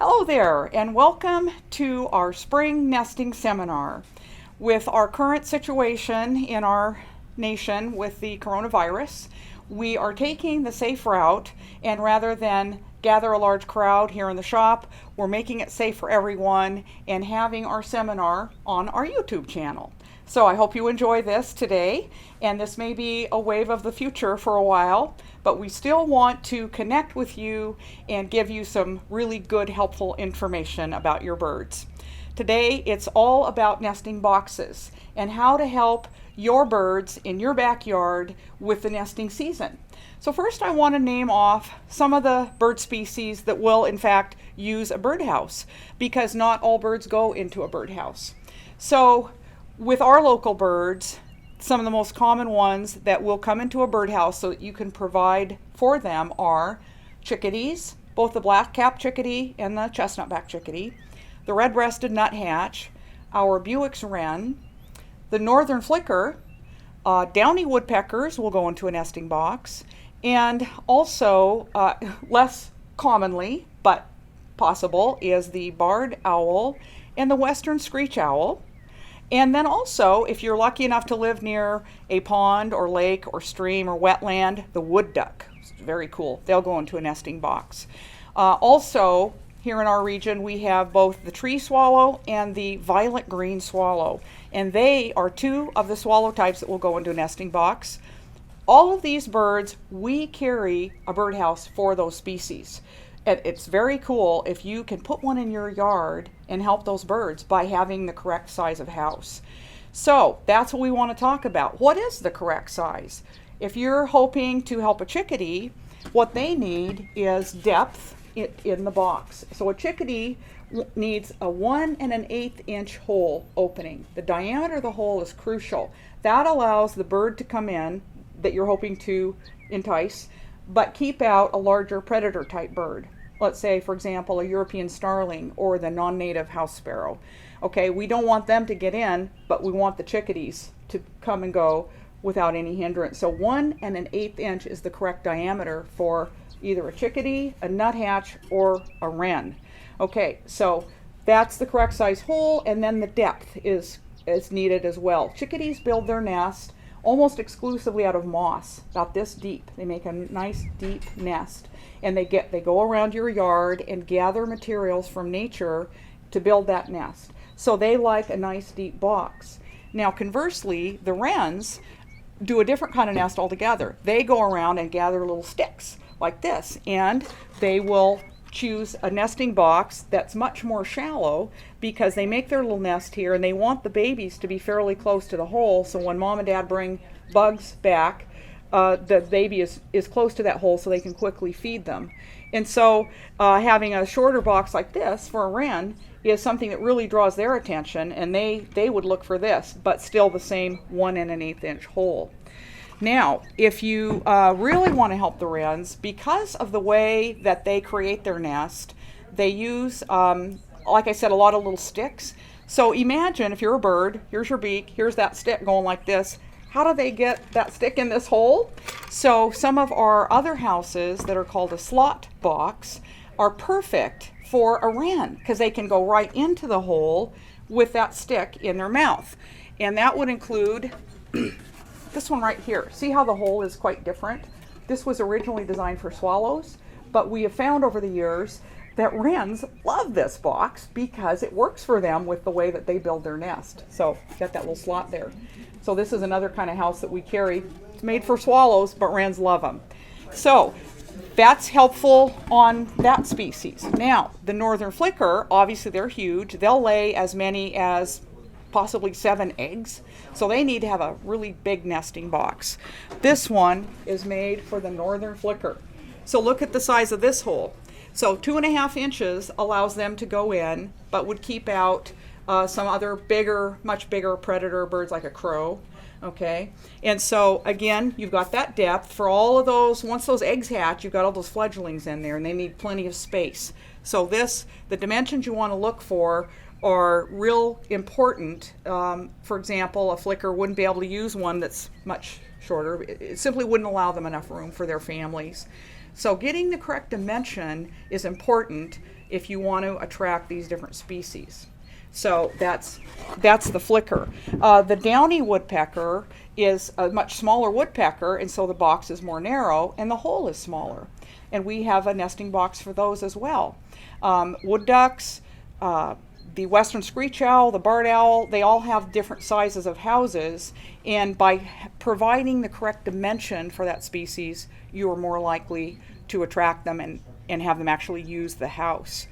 Hello there, and welcome to our spring nesting seminar. With our current situation in our nation with the coronavirus, we are taking the safe route, and rather than gather a large crowd here in the shop, we're making it safe for everyone and having our seminar on our YouTube channel. So I hope you enjoy this today, and this may be a wave of the future for a while, but we still want to connect with you and give you some really good, helpful information about your birds. Today, it's all about nesting boxes and how to help your birds in your backyard with the nesting season. So first, I want to name off some of the bird species that will, in fact, use a birdhouse, because not all birds go into a birdhouse. So with our local birds, some of the most common ones that will come into a birdhouse so that you can provide for them are chickadees, both the black-capped chickadee and the chestnut-backed chickadee, the red-breasted nuthatch, our Bewick's wren, the northern flicker, downy woodpeckers will go into a nesting box, and also less commonly, but possible, is the barred owl and the western screech owl. And then also, if you're lucky enough to live near a pond or lake or stream or wetland, the wood duck. It's very cool. They'll go into a nesting box. Also, here in our region, we have both the tree swallow and the violet green swallow. And they are two of the swallow types that will go into a nesting box. All of these birds, we carry a birdhouse for those species. It's very cool if you can put one in your yard and help those birds by having the correct size of house. So that's what we want to talk about. What is the correct size? If you're hoping to help a chickadee, what they need is depth in the box. So a chickadee needs a 1 1/8 inch hole opening. The diameter of the hole is crucial. That allows the bird to come in that you're hoping to entice, but keep out a larger predator type bird. Let's say, for example, a European starling or the non-native house sparrow. Okay, we don't want them to get in, but we want the chickadees to come and go without any hindrance. So 1 1/8 inch is the correct diameter for either a chickadee, a nuthatch, or a wren. Okay, so that's the correct size hole, and then the depth is needed as well. Chickadees build their nest almost exclusively out of moss, about this deep. They make a nice deep nest, and they go around your yard and gather materials from nature to build that nest. So they like a nice deep box. Now conversely, the wrens do a different kind of nest altogether. They go around and gather little sticks like this, and they will choose a nesting box that's much more shallow because they make their little nest here and they want the babies to be fairly close to the hole, so when mom and dad bring bugs back, the baby is close to that hole so they can quickly feed them. And so having a shorter box like this for a wren is something that really draws their attention, and they would look for this, but still the same 1 1/8 inch hole. Now, if you really want to help the wrens, because of the way that they create their nest, they use, like I said, a lot of little sticks. So imagine if you're a bird, here's your beak, here's that stick going like this. How do they get that stick in this hole? So some of our other houses that are called a slot box are perfect for a wren because they can go right into the hole with that stick in their mouth. And that would include this one right here. See how the hole is quite different? This was originally designed for swallows, but we have found over the years that wrens love this box because it works for them with the way that they build their nest. So got that little slot there. So this is another kind of house that we carry. It's made for swallows, but wrens love them. So that's helpful on that species. Now, the northern flicker, obviously they're huge. They'll lay as many as possibly 7 eggs. So they need to have a really big nesting box. This one is made for the northern flicker. So look at the size of this hole. So 2.5 inches allows them to go in, but would keep out some other bigger, much bigger predator birds like a crow. Okay, and so again, you've got that depth for all of those. Once those eggs hatch, you've got all those fledglings in there, and they need plenty of space. So the dimensions you want to look for are real important. For example, a flicker wouldn't be able to use one that's much shorter. It simply wouldn't allow them enough room for their families. So getting the correct dimension is important if you want to attract these different species. So that's the flicker. The Downy Woodpecker is a much smaller woodpecker, and so the box is more narrow and the hole is smaller. And we have a nesting box for those as well. Wood ducks, the western screech owl, the barred owl, they all have different sizes of houses, and by providing the correct dimension for that species, you are more likely to attract them and have them actually use the house.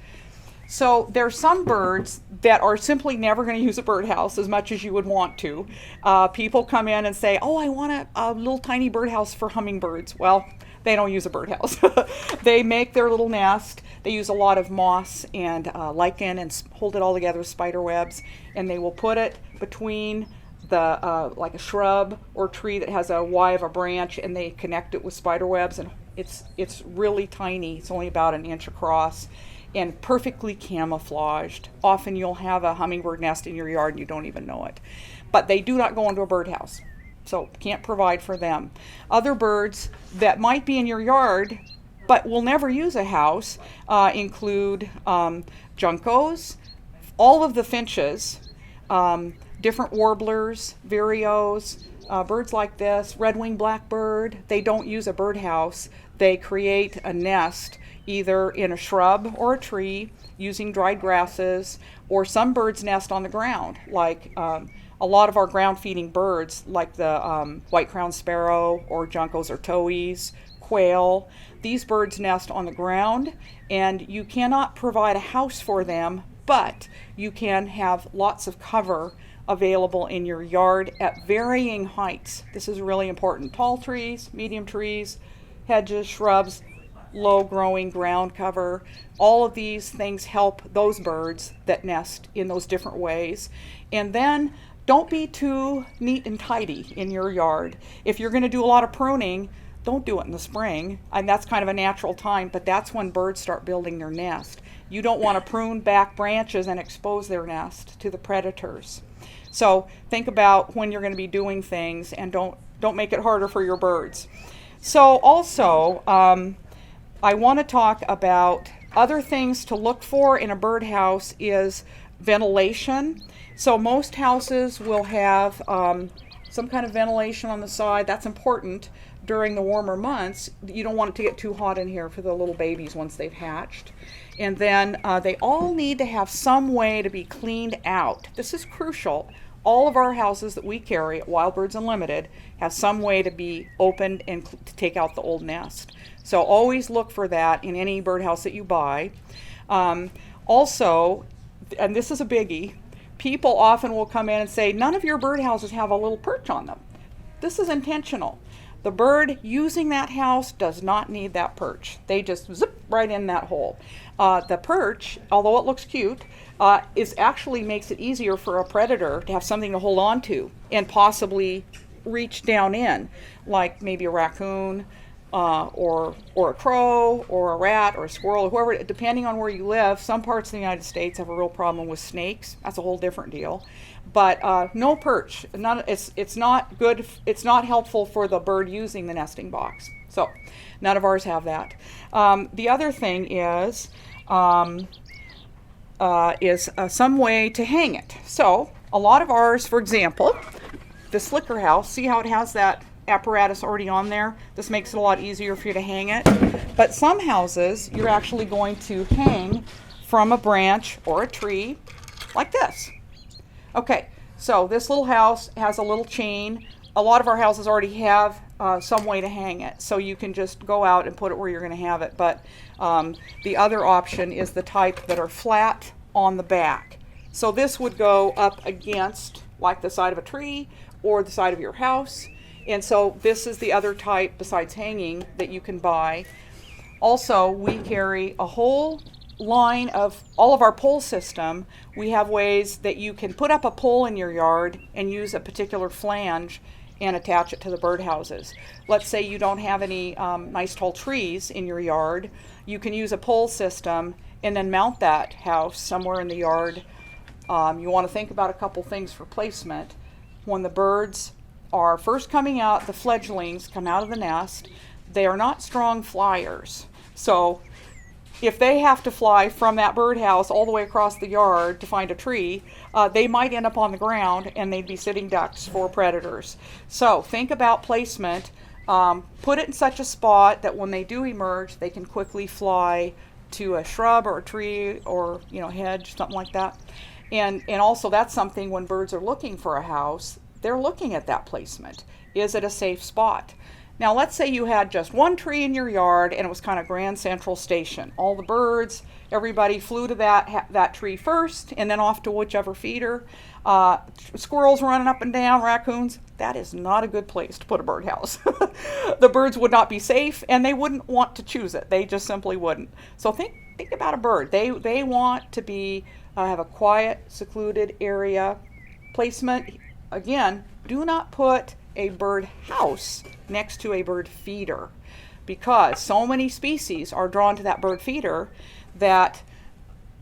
So there are some birds that are simply never going to use a birdhouse as much as you would want to. People come in and say, oh, I want a little tiny birdhouse for hummingbirds. Well, they don't use a birdhouse. They make their little nest. They use a lot of moss and lichen and hold it all together with spider webs, and they will put it between the like a shrub or tree that has a Y of a branch, and they connect it with spider webs, and it's really tiny. It's only about 1 inch across and perfectly camouflaged. Often you'll have a hummingbird nest in your yard and you don't even know it. But they do not go into a birdhouse, so can't provide for them. Other birds that might be in your yard but will never use a house include juncos, all of the finches, different warblers, vireos, birds like this, red-winged blackbird. They don't use a birdhouse. They create a nest either in a shrub or a tree using dried grasses, or some birds nest on the ground, like a lot of our ground-feeding birds, like the white-crowned sparrow or juncos or towhees, quail. These birds nest on the ground, and you cannot provide a house for them, but you can have lots of cover available in your yard at varying heights. This is really important. Tall trees, medium trees, hedges, shrubs, low-growing ground cover. All of these things help those birds that nest in those different ways. And then don't be too neat and tidy in your yard. If you're going to do a lot of pruning, don't do it in the spring. And that's kind of a natural time, but that's when birds start building their nest. You don't want to prune back branches and expose their nest to the predators. So think about when you're going to be doing things, and don't make it harder for your birds. So also, I want to talk about other things to look for in a birdhouse is ventilation. So most houses will have some kind of ventilation on the side. That's important during the warmer months. You don't want it to get too hot in here for the little babies once they've hatched. And then they all need to have some way to be cleaned out. This is crucial. All of our houses that we carry at Wild Birds Unlimited have some way to be opened and to take out the old nest. So always look for that in any birdhouse that you buy. Also, and this is a biggie, people often will come in and say, none of your birdhouses have a little perch on them. This is intentional. The bird using that house does not need that perch. They just zip right in that hole. The perch, although it looks cute, is actually makes it easier for a predator to have something to hold on to and possibly reach down in, like maybe a raccoon or a crow or a rat or a squirrel or whoever, depending on where you live. Some parts of the United States have a real problem with snakes. That's a whole different deal. But no perch. It's not good. It's not helpful for the bird using the nesting box. So none of ours have that. The other thing is some way to hang it. So a lot of ours, for example, the slicker house, see how it has that apparatus already on there? This makes it a lot easier for you to hang it. But some houses, you're actually going to hang from a branch or a tree like this. Okay, so this little house has a little chain. A lot of our houses already have some way to hang it, so you can just go out and put it where you're going to have it. But the other option is the type that are flat on the back. So this would go up against like the side of a tree or the side of your house. And so this is the other type besides hanging that you can buy. Also, we carry a whole line of all of our pole system. We have ways that you can put up a pole in your yard and use a particular flange and attach it to the birdhouses. Let's say you don't have any nice tall trees in your yard. You can use a pole system and then mount that house somewhere in the yard. You want to think about a couple things for placement. When the birds are first coming out, the fledglings come out of the nest, they are not strong flyers. So if they have to fly from that birdhouse all the way across the yard to find a tree, they might end up on the ground and they'd be sitting ducks for predators. So think about placement. Put it in such a spot that when they do emerge, they can quickly fly to a shrub or a tree or hedge, something like that. And also that's something when birds are looking for a house, they're looking at that placement. Is it a safe spot? Now let's say you had just one tree in your yard and it was kind of Grand Central Station. All the birds, everybody flew to that tree first and then off to whichever feeder. Squirrels running up and down, raccoons. That is not a good place to put a birdhouse. The birds would not be safe and they wouldn't want to choose it. They just simply wouldn't. So think about a bird. They want to be have a quiet, secluded area. Placement, again, do not put a bird house next to a bird feeder, because so many species are drawn to that bird feeder that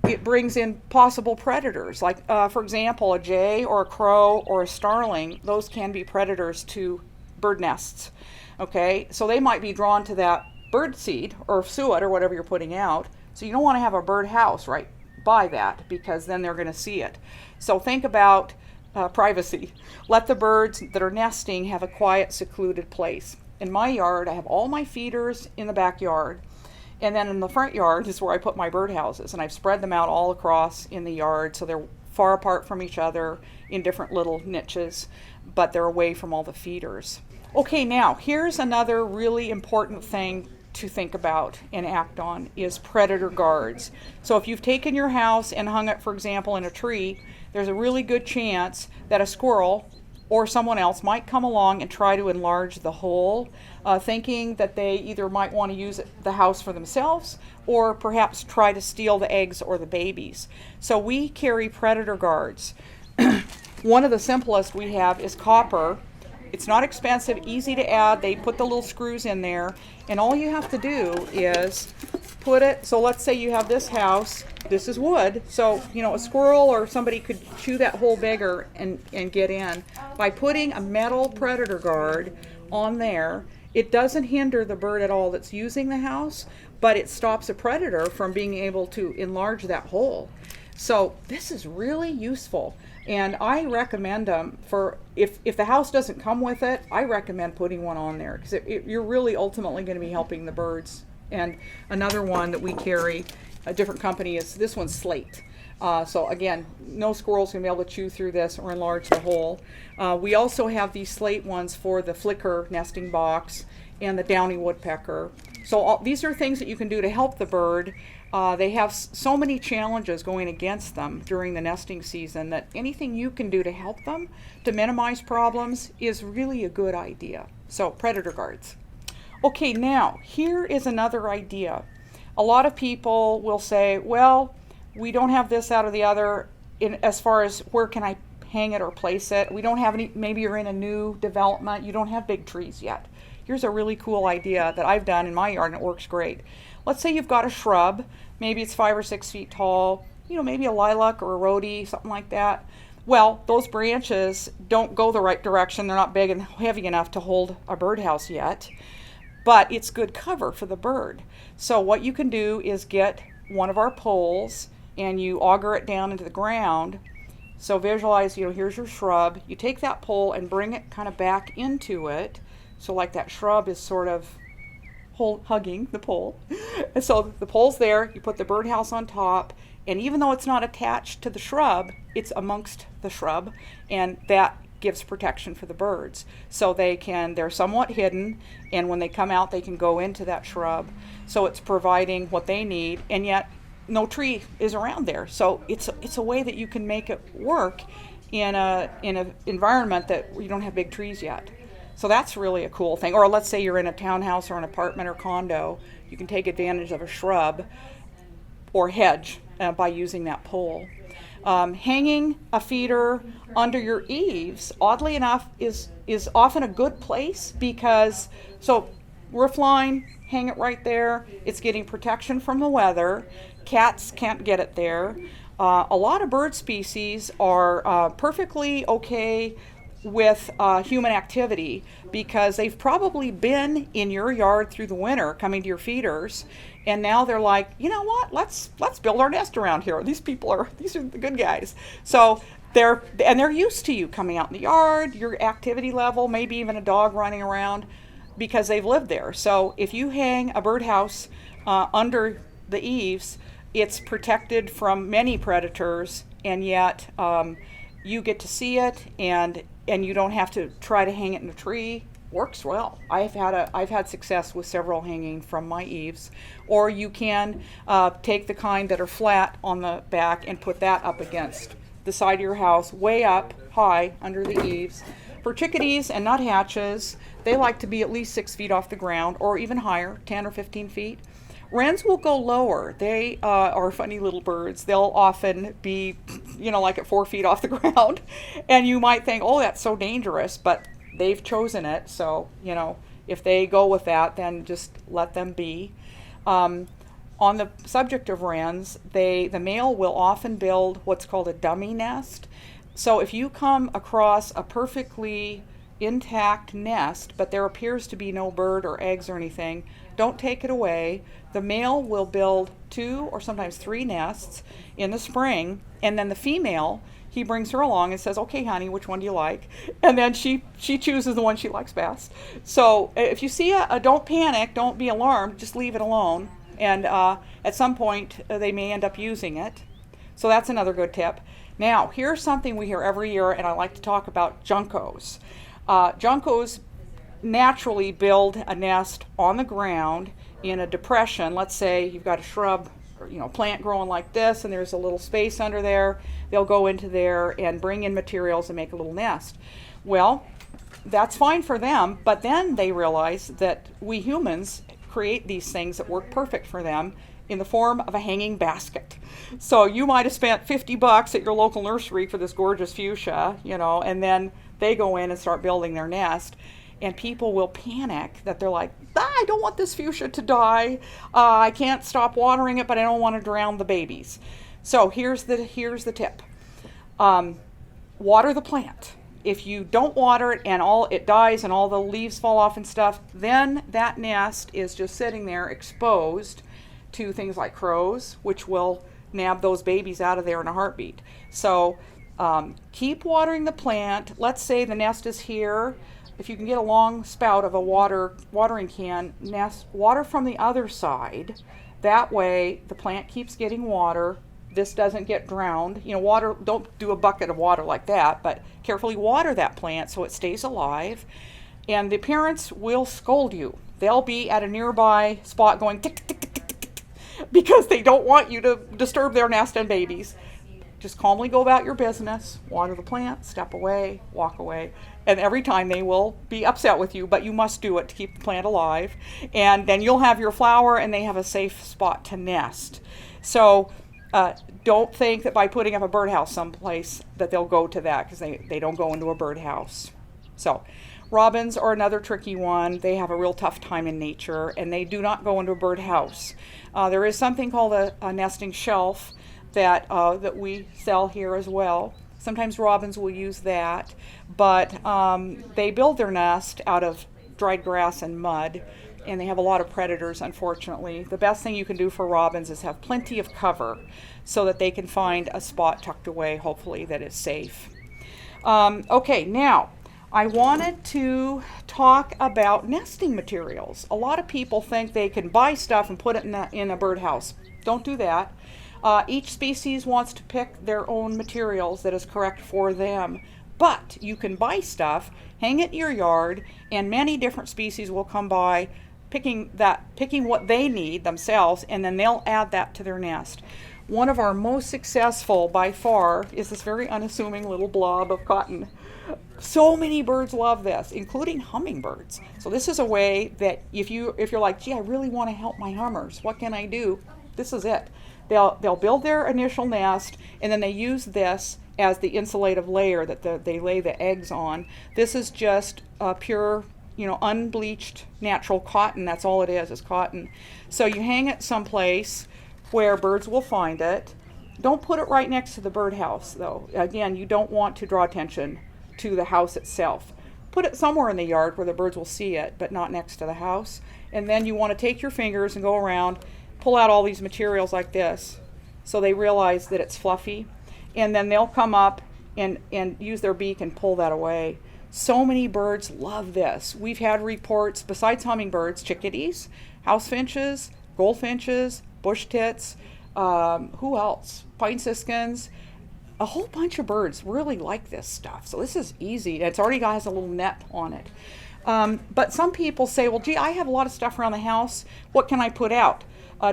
it brings in possible predators. Like, for example, a jay or a crow or a starling, those can be predators to bird nests. Okay, so they might be drawn to that bird seed or suet or whatever you're putting out. So you don't want to have a bird house right by that, because then they're going to see it. So think about privacy. Let the birds that are nesting have a quiet, secluded place. In my yard, I have all my feeders in the backyard, and then in the front yard is where I put my birdhouses, and I've spread them out all across in the yard so they're far apart from each other in different little niches, but they're away from all the feeders. Okay, now here's another really important thing to think about and act on is predator guards. So if you've taken your house and hung it, for example, in a tree, there's a really good chance that a squirrel or someone else might come along and try to enlarge the hole, thinking that they either might want to use the house for themselves or perhaps try to steal the eggs or the babies. So we carry predator guards. One of the simplest we have is copper. It's not expensive, easy to add. They put the little screws in there, and all you have to do is put it, so let's say you have this house, this is wood, so a squirrel or somebody could chew that hole bigger and get in. By putting a metal predator guard on there, it doesn't hinder the bird at all that's using the house, but it stops a predator from being able to enlarge that hole. So this is really useful, and I recommend them for if the house doesn't come with it. I recommend putting one on there, because you're really ultimately going to be helping the birds. And another one that we carry, a different company, is this one's slate. So again, no squirrel's going to be able to chew through this or enlarge the hole. We also have these slate ones for the flicker nesting box and the downy woodpecker. So these are things that you can do to help the bird. They have so many challenges going against them during the nesting season that anything you can do to help them to minimize problems is really a good idea. So predator guards. Okay, now here is another idea. A lot of people will say, well, we don't have this, that, or the other as far as where can I hang it or place it. We don't have any, maybe you're in a new development, you don't have big trees yet. Here's a really cool idea that I've done in my yard and it works great. Let's say you've got a shrub, maybe it's 5 or 6 feet tall, maybe a lilac or a rhodie, something like that. Well, those branches don't go the right direction. They're not big and heavy enough to hold a birdhouse yet, but it's good cover for the bird. So what you can do is get one of our poles and you auger it down into the ground. So visualize, here's your shrub. You take that pole and bring it kind of back into it. So like that shrub is sort of hugging the pole. And so the pole's there, you put the birdhouse on top, and even though it's not attached to the shrub, it's amongst the shrub, and that gives protection for the birds. So they're somewhat hidden, and when they come out, they can go into that shrub. So it's providing what they need, and yet no tree is around there. So it's a way that you can make it work in an environment that you don't have big trees yet. So that's really a cool thing. Or let's say you're in a townhouse or an apartment or condo, you can take advantage of a shrub or hedge by using that pole. Hanging a feeder under your eaves, oddly enough, is often a good place because, so roof line, hang it right there. It's getting protection from the weather. Cats can't get it there. A lot of bird species are perfectly okay with human activity, because they've probably been in your yard through the winter coming to your feeders, and now they're like, you know what, let's build our nest around here. These are the good guys. So they're used to you coming out in the yard, your activity level, maybe even a dog running around, because they've lived there. So if you hang a birdhouse under the eaves, it's protected from many predators, and yet you get to see it, and you don't have to try to hang it in a tree. Works well. I've had success with several hanging from my eaves. Or you can take the kind that are flat on the back and put that up against the side of your house, way up high under the eaves. For chickadees and nuthatches, they like to be at least 6 feet off the ground, or even higher, 10 or 15 feet. Wrens will go lower. They are funny little birds. They'll often be, like at 4 feet off the ground. And you might think, oh, that's so dangerous, but they've chosen it. So, if they go with that, then just let them be. On the subject of wrens, the male will often build what's called a dummy nest. So if you come across a perfectly intact nest, but there appears to be no bird or eggs or anything, don't take it away. The male will build 2 or sometimes 3 nests in the spring, and then the female, he brings her along and says, okay, honey, which one do you like? And then she chooses the one she likes best. So if you see don't panic, don't be alarmed, just leave it alone. And at some point, they may end up using it. So that's another good tip. Now, here's something we hear every year, and I like to talk about juncos. Juncos naturally build a nest on the ground in a depression. Let's say you've got a shrub or plant growing like this, and there's a little space under there. They'll go into there and bring in materials and make a little nest. Well, that's fine for them, but then they realize that we humans create these things that work perfect for them in the form of a hanging basket. So you might have spent $50 at your local nursery for this gorgeous fuchsia, and then they go in and start building their nest. And people will panic that they're like, I don't want this fuchsia to die. I can't stop watering it, but I don't want to drown the babies. So here's the tip. Water the plant. If you don't water it and it dies and all the leaves fall off and stuff, then that nest is just sitting there exposed to things like crows, which will nab those babies out of there in a heartbeat. So keep watering the plant. Let's say the nest is here. If you can get a long spout of a watering can, water from the other side. That way the plant keeps getting water. This doesn't get drowned. Water, don't do a bucket of water like that, but carefully water that plant so it stays alive. And the parents will scold you. They'll be at a nearby spot going tick, tick, tick, tick, tick, tick, because they don't want you to disturb their nest and babies. Just calmly go about your business, water the plant, step away, walk away. And every time they will be upset with you, but you must do it to keep the plant alive. And then you'll have your flower and they have a safe spot to nest. So don't think that by putting up a birdhouse someplace that they'll go to that, because they don't go into a birdhouse. So robins are another tricky one. They have a real tough time in nature, and they do not go into a birdhouse. There is something called a nesting shelf that we sell here as well. Sometimes robins will use that, but they build their nest out of dried grass and mud, and they have a lot of predators, unfortunately. The best thing you can do for robins is have plenty of cover so that they can find a spot tucked away, hopefully, that is safe. Okay, now, I wanted to talk about nesting materials. A lot of people think they can buy stuff and put it in a birdhouse. Don't do that. Each species wants to pick their own materials that is correct for them. But you can buy stuff, hang it in your yard, and many different species will come by picking what they need themselves, and then they'll add that to their nest. One of our most successful by far is this very unassuming little blob of cotton. So many birds love this, including hummingbirds. So this is a way that if you're like, gee, I really want to help my hummers, what can I do? This is it. They'll build their initial nest, and then they use this as the insulative layer that they lay the eggs on. This is just pure, unbleached natural cotton. That's all it is cotton. So you hang it someplace where birds will find it. Don't put it right next to the birdhouse, though. Again, you don't want to draw attention to the house itself. Put it somewhere in the yard where the birds will see it, but not next to the house. And then you want to take your fingers and go around, pull out all these materials like this, so they realize that it's fluffy. And then they'll come up and use their beak and pull that away. So many birds love this. We've had reports, besides hummingbirds, chickadees, house finches, goldfinches, bush tits, who else? Pine siskins. A whole bunch of birds really like this stuff. So this is easy. It's already has a little net on it. But some people say, well, gee, I have a lot of stuff around the house. What can I put out?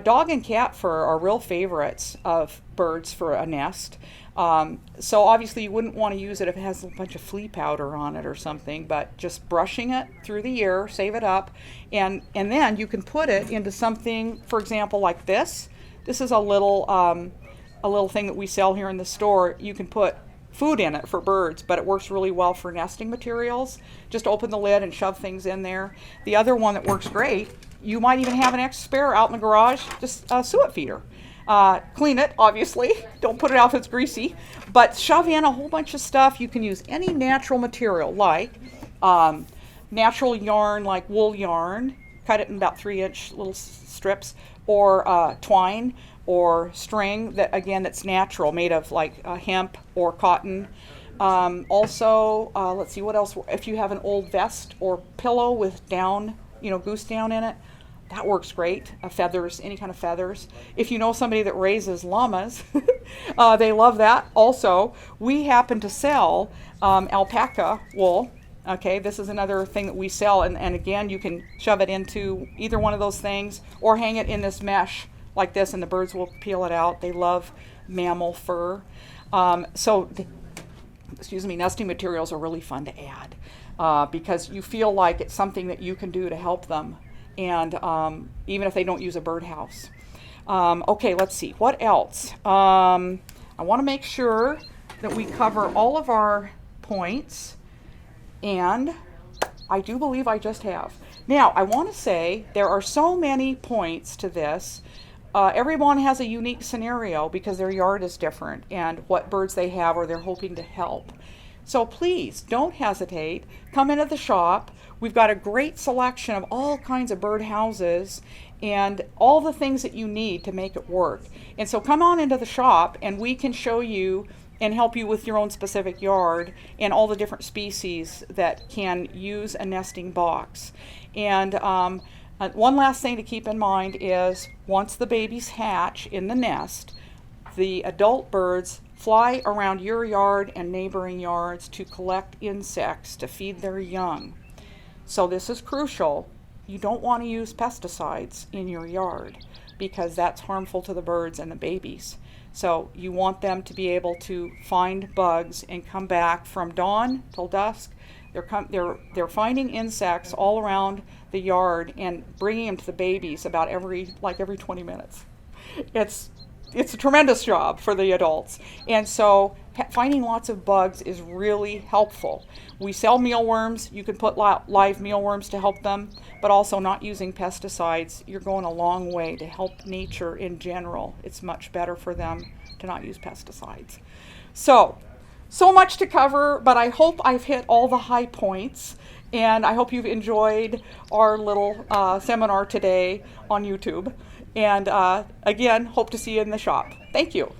Dog and cat fur are real favorites of birds for a nest. So obviously you wouldn't want to use it if it has a bunch of flea powder on it or something, but just brushing it through the year, save it up, and then you can put it into something, for example, like this. This is a little thing that we sell here in the store. You can put food in it for birds, but it works really well for nesting materials. Just open the lid and shove things in there. The other one that works great, you might even have an extra spare out in the garage, just a Suet Feeder. Clean it, obviously. Don't put it out if it's greasy. But shove in a whole bunch of stuff. You can use any natural material, like natural yarn, like wool yarn. Cut it in about 3-inch little strips, or twine, or string that again that's natural, made of like hemp or cotton. Also, let's see what else. If you have an old vest or pillow with down, goose down in it, that works great. Feathers, any kind of feathers. If you know somebody that raises llamas, they love that. Also, we happen to sell alpaca wool. Okay, this is another thing that we sell, and again, you can shove it into either one of those things or hang it in this mesh like this, and the birds will peel it out. They love mammal fur. Nesting materials are really fun to add because you feel like it's something that you can do to help them, and even if they don't use a birdhouse. Okay, let's see, what else? I want to make sure that we cover all of our points, and I do believe I just have. Now, I want to say there are so many points to this. Everyone has a unique scenario because their yard is different and what birds they have or they're hoping to help. So please don't hesitate. Come into the shop. We've got a great selection of all kinds of bird houses and all the things that you need to make it work. And so come on into the shop and we can show you and help you with your own specific yard and all the different species that can use a nesting box. And one last thing to keep in mind is once the babies hatch in the nest, the adult birds fly around your yard and neighboring yards to collect insects to feed their young. So this is crucial. You don't want to use pesticides in your yard because that's harmful to the birds and the babies. So you want them to be able to find bugs and come back from dawn till dusk. They're finding insects all around the yard and bringing them to the babies about every 20 minutes. It's a tremendous job for the adults. And so finding lots of bugs is really helpful. We sell mealworms. You can put live mealworms to help them, but also not using pesticides. You're going a long way to help nature in general. It's much better for them to not use pesticides. So much to cover, but I hope I've hit all the high points, and I hope you've enjoyed our little seminar today on YouTube. And again, hope to see you in the shop. Thank you.